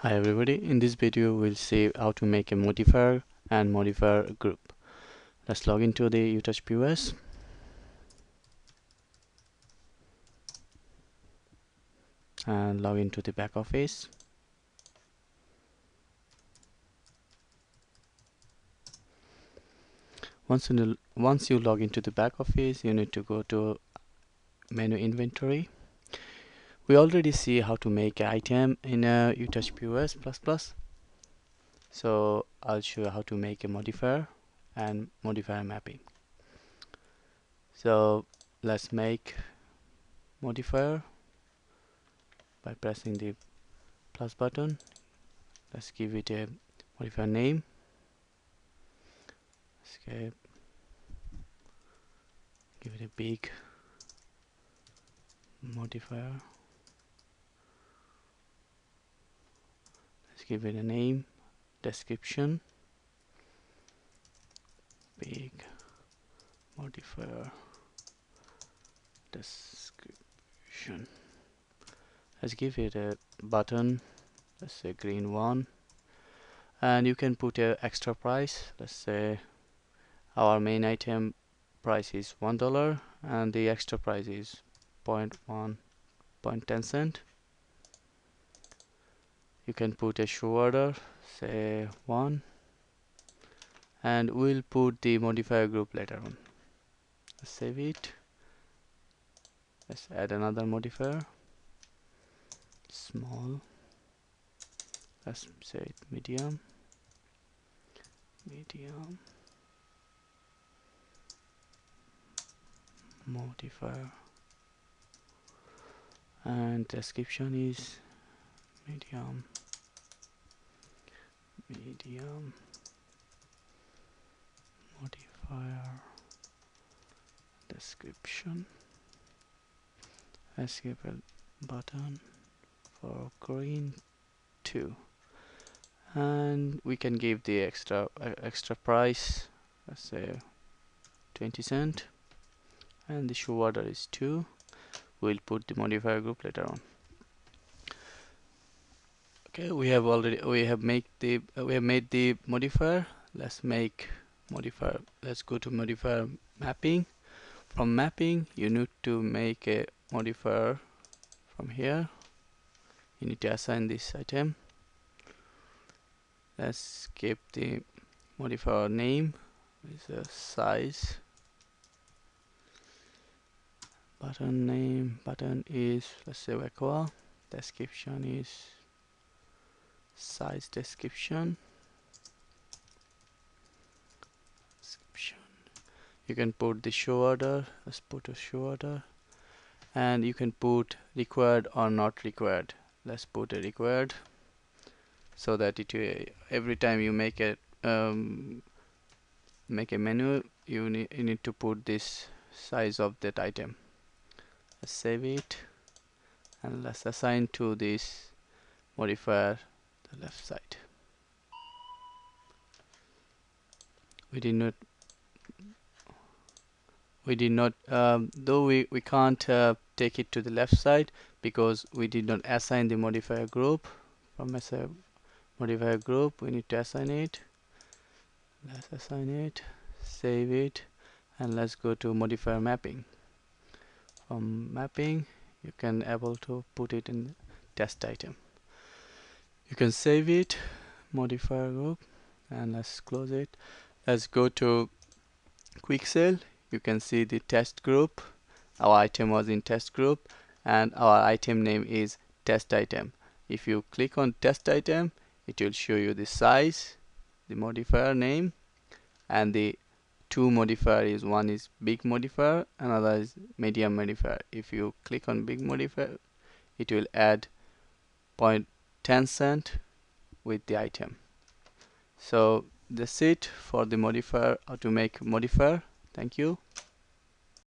Hi everybody, in this video we'll see how to make a modifier and modifier group. Let's log into the uTouchPOS and log into the back office. Once you log into the back office, you need to go to menu inventory. We already see how to make an item in a uTouchPOS++. So I'll show you how to make a modifier and modifier mapping. So let's make modifier by pressing the plus button. Let's give it a modifier name. Escape. Give it a big modifier. Let's give it a name. Description. Big modifier. Description. Let's give it a button. Let's say green one. And you can put a extra price. Let's say our main item price is $1 and the extra price is 0.10 cent. You can put a show order, say 1, and we'll put the modifier group later on. Let's save it. Let's add another modifier, small. Let's say it medium. Modifier, and description is medium modifier description. Let's give a button for green 2, and we can give the extra price, let's say 20 cent, and the show order is 2. We'll put the modifier group later on. Okay, we have made the modifier. Let's make modifier. Let's go to modifier mapping. From mapping, you need to make a modifier from here. You need to assign this item. Let's keep the modifier name with a size. Button name, button is, let's say aqua. Description is size description. You can put the show order. Let's put a show order, and you can put required or not required. Let's put a required, so that it every time you make a menu, you need to put this size of that item. Let's save it, and let's assign to this modifier the left side. We did not though we can't take it to the left side because we did not assign the modifier group. From modifier group, we need to assign it. Let's assign it, save it, and let's go to modifier mapping. From mapping, you can able to put it in the test item. You can save it, modifier group, and let's close it. Let's go to quick sale. You can see the test group. Our item was in test group, and our item name is test item. If you click on test item, it will show you the size, the modifier name, and the two modifier is, one is big modifier, another is medium modifier. If you click on big modifier, it will add 0.10 cent with the item. So that's it for the modifier, how to make modifier. Thank you.